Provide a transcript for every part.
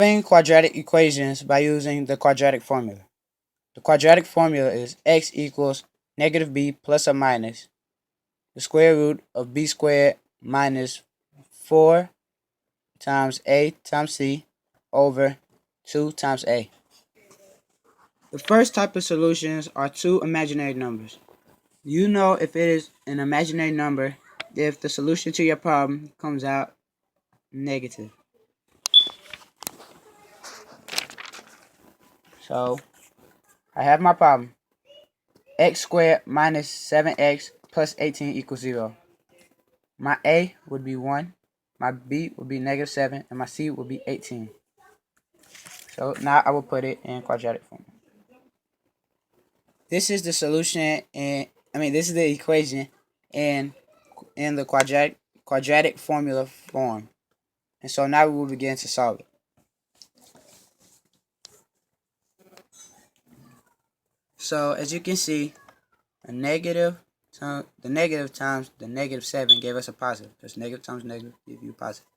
Solving quadratic equations by using the quadratic formula. The quadratic formula is x equals negative b plus or minus the square root of b squared minus 4 times a times c over 2 times a. The first type of solutions are two imaginary numbers. You know if it is an imaginary number if the solution to your problem comes out negative. So I have my problem. X squared minus 7x plus 18 equals 0. My a would be 1, my b would be negative 7, and my c would be 18. So now I will put it in quadratic form. This is the solution, and this is the equation in the quadratic formula form. And so now we will begin to solve it. So as you can see, the negative times the negative 7 gave us a positive. Because negative times negative give you positive.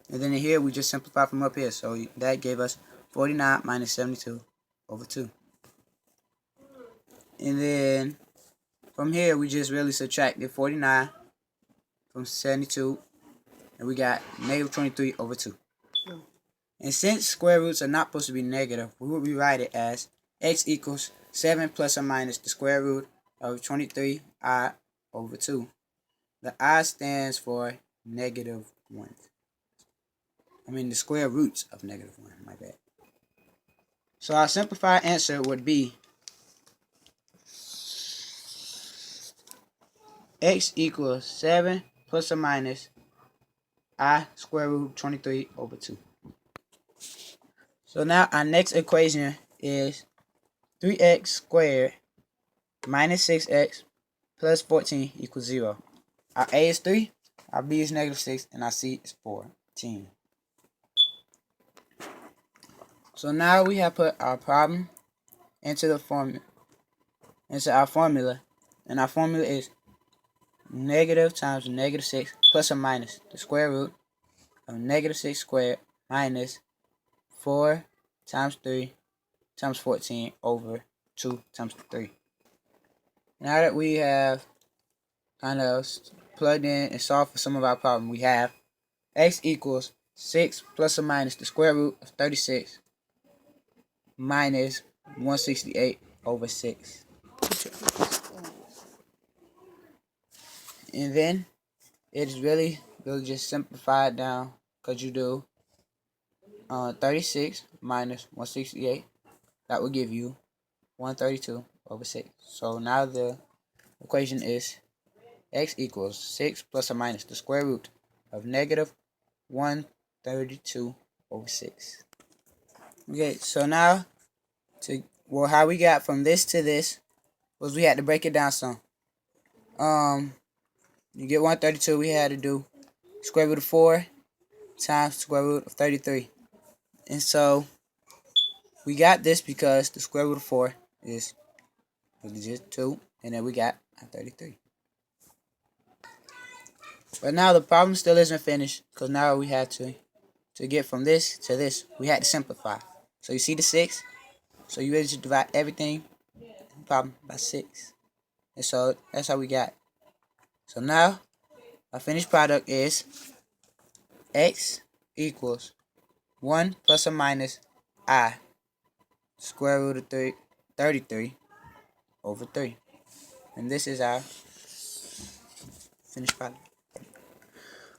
And then here we just simplify from up here. So that gave us 49 minus 72 over 2. And then from here we just really subtracted 49 from 72. And we got negative 23 over 2. And since square roots are not supposed to be negative, we will rewrite it as x equals 7 plus or minus the square root of 23i over 2. The I stands for negative 1. The square roots of negative 1, my bad. So our simplified answer would be x equals 7 plus or minus I square root 23 over 2. So now our next equation is 3x squared minus 6x plus 14 equals 0. Our a is 3, our b is negative 6, and our c is 14. So now we have put our problem into our formula, and our formula is negative times negative 6 plus or minus the square root of negative 6 squared minus 4 times 3 times 14 over 2 times 3. Now that we have kind of plugged in and solved for some of our problem, we have x equals 6 plus or minus the square root of 36 minus 168 over 6. And then it's really just simplified down, because you do 36 minus 168. That will give you 132 over 6. So now the equation is x equals 6 plus or minus the square root of negative 132 over 6. Okay, so now how we got from this to this was we had to break it down some. You get 132, we had to do square root of 4 times square root of 33. And so we got this because the square root of 4 is just 2, and then we got 33. But now the problem still isn't finished, because now we had to get from this to this, we had to simplify. So you see the 6, so you ready to divide everything in the problem by 6. And so that's how we got. So now our finished product is x equals 1 plus or minus I square root of 33 over 3. And this is our finished product.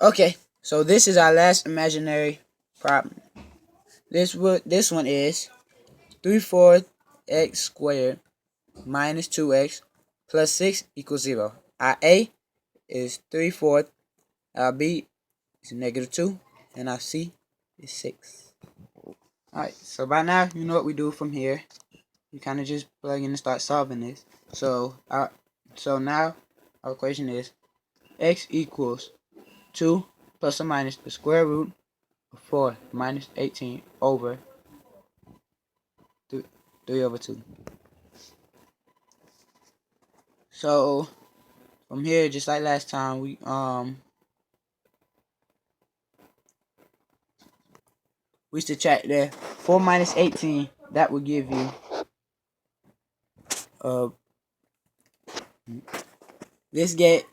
Okay, so this is our last imaginary problem. This one is 3/4 x squared minus 2x plus 6 equals 0. Our a is 3/4, our b is negative 2, and our c is 6. Alright, so by now you know what we do from here. You kind of just plug in and start solving this. So now our equation is x equals 2 plus or minus the square root of 4 minus 18 over 3 over 2. So from here, just like last time, we subtract there 4 minus 18. That would give you this get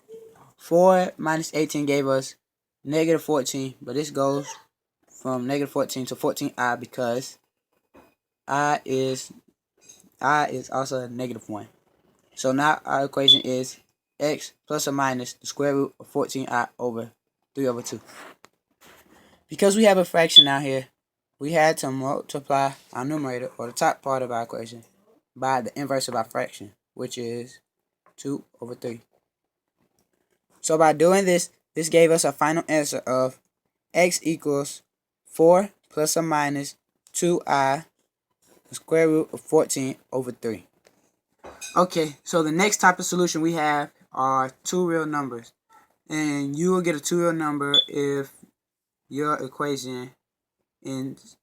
4 minus 18 gave us negative 14, but this goes from negative 14 to 14i because I is also a negative 1. So now our equation is x plus or minus the square root of 14i over 3 over 2. Because we have a fraction out here, we had to multiply our numerator, or the top part of our equation, by the inverse of our fraction, which is 2 over 3. So by doing this, this gave us a final answer of x equals 4 plus or minus 2i, the square root of 14 over 3. Okay, so the next type of solution we have are two real numbers. And you will get a two real number if your equation ends,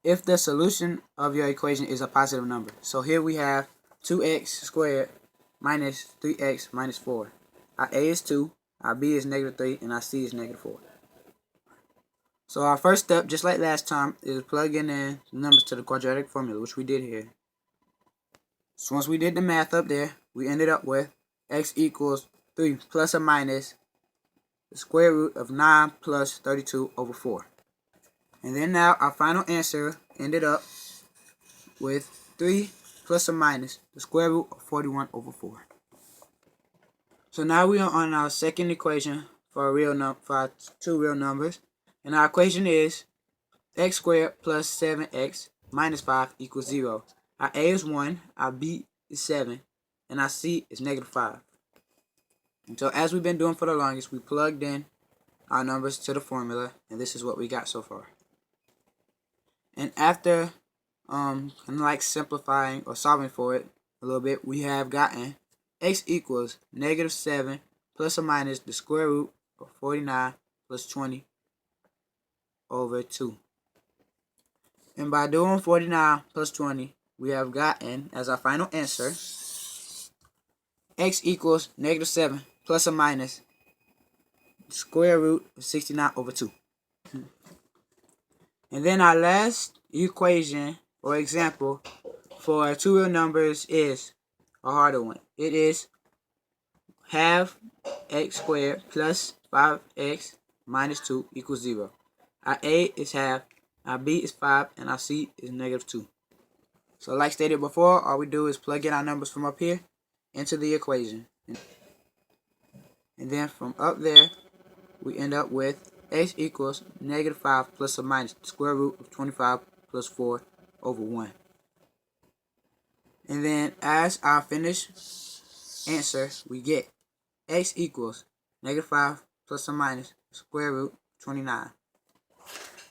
if the solution of your equation is a positive number. So here we have 2x squared minus 3x minus 4. Our a is 2, our b is negative 3, and our c is negative 4. So our first step, just like last time, is plugging in numbers to the quadratic formula, which we did here. So once we did the math up there, we ended up with x equals 3 plus or minus the square root of 9 plus 32 over 4. And then now our final answer ended up with 3 plus or minus the square root of 41 over 4. So now we are on our second equation for our two real numbers. And our equation is x squared plus 7x minus 5 equals 0. Our a is 1, our b is 7, and our c is negative 5. And so as we've been doing for the longest, we plugged in our numbers to the formula, and this is what we got so far. And after kind of like simplifying or solving for it a little bit, we have gotten x equals negative 7 plus or minus the square root of 49 plus 20 over 2. And by doing 49 plus 20, we have gotten as our final answer x equals negative 7 plus or minus the square root of 69 over 2. And then our last equation or example for two real numbers is a harder one. It is half x squared plus 5x minus 2 equals 0. Our a is half, our b is 5, and our c is negative 2. So like stated before, all we do is plug in our numbers from up here into the equation. And then from up there, we end up with x equals negative 5 plus or minus the square root of 25 plus 4 over 1. And then as our finished answer, we get x equals negative 5 plus or minus the square root 29.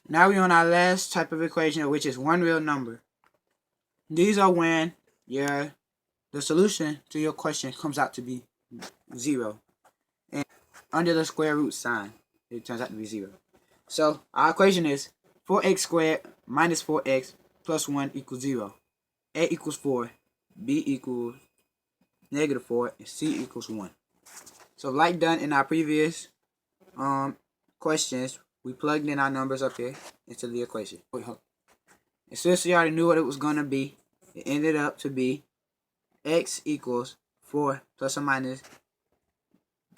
Now we're on our last type of equation, which is one real number. These are when the solution to your question comes out to be 0. And under the square root sign, it turns out to be 0. So our equation is 4x squared minus 4x plus 1 equals 0. A equals 4, b equals negative 4, and c equals 1. So like done in our previous questions, we plugged in our numbers up here into the equation. And since we already knew what it was going to be, it ended up to be x equals 4 plus or minus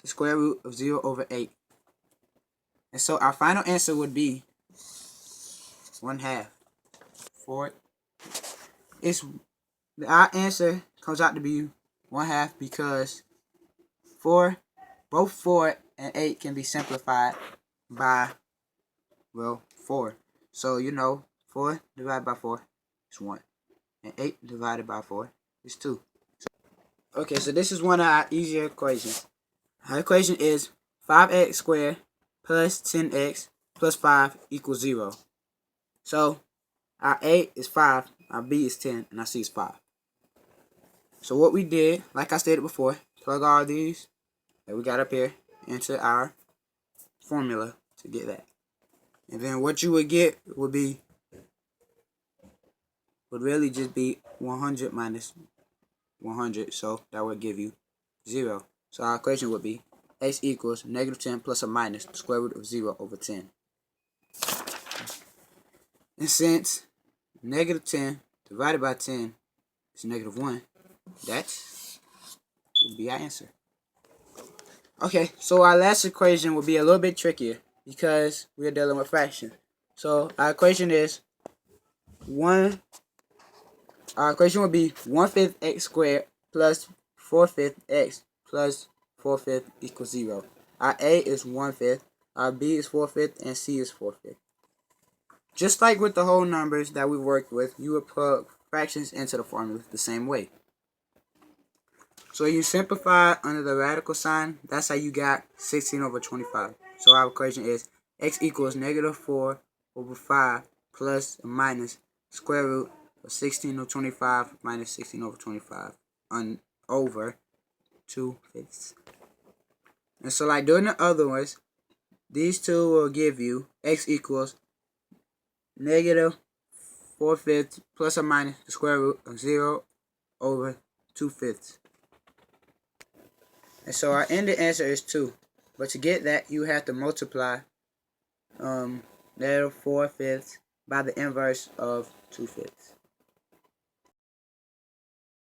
the square root of 0 over 8. And so our final answer would be 1/2. 4. Our answer comes out to be 1/2 because both 4 and 8 can be simplified by, well, 4. So, 4 divided by 4 is 1. And 8 divided by 4 is 2. Okay, so this is one of our easier equations. Our equation is 5x squared plus 10x plus 5 equals 0. So, our a is 5, our b is 10, and our c is 5. So what we did, like I stated before, plug all these that we got up here into our formula to get that. And then what you would get would really just be 100 minus 100. So that would give you 0. So our equation would be x equals negative 10 plus or minus the square root of 0 over 10. And since negative 10 divided by 10 is negative 1, that would be our answer. Okay, so our last equation will be a little bit trickier because we're dealing with fractions. So our equation is our equation will be 1/5 x squared plus 4/5 x plus 4/5 equals 0. Our A is 1/5, our B is 4/5, and C is 4/5. Just like with the whole numbers that we worked with, you would plug fractions into the formula the same way. So you simplify under the radical sign. That's how you got 16/25. So our equation is x equals negative 4/5 plus or minus square root of 16/25 minus 16/25 over 2/5. And so like doing the other ones, these two will give you x equals negative 4/5 plus or minus the square root of 0 over 2/5. And so our ending answer is 2. But to get that, you have to multiply negative 4/5 by the inverse of 2/5.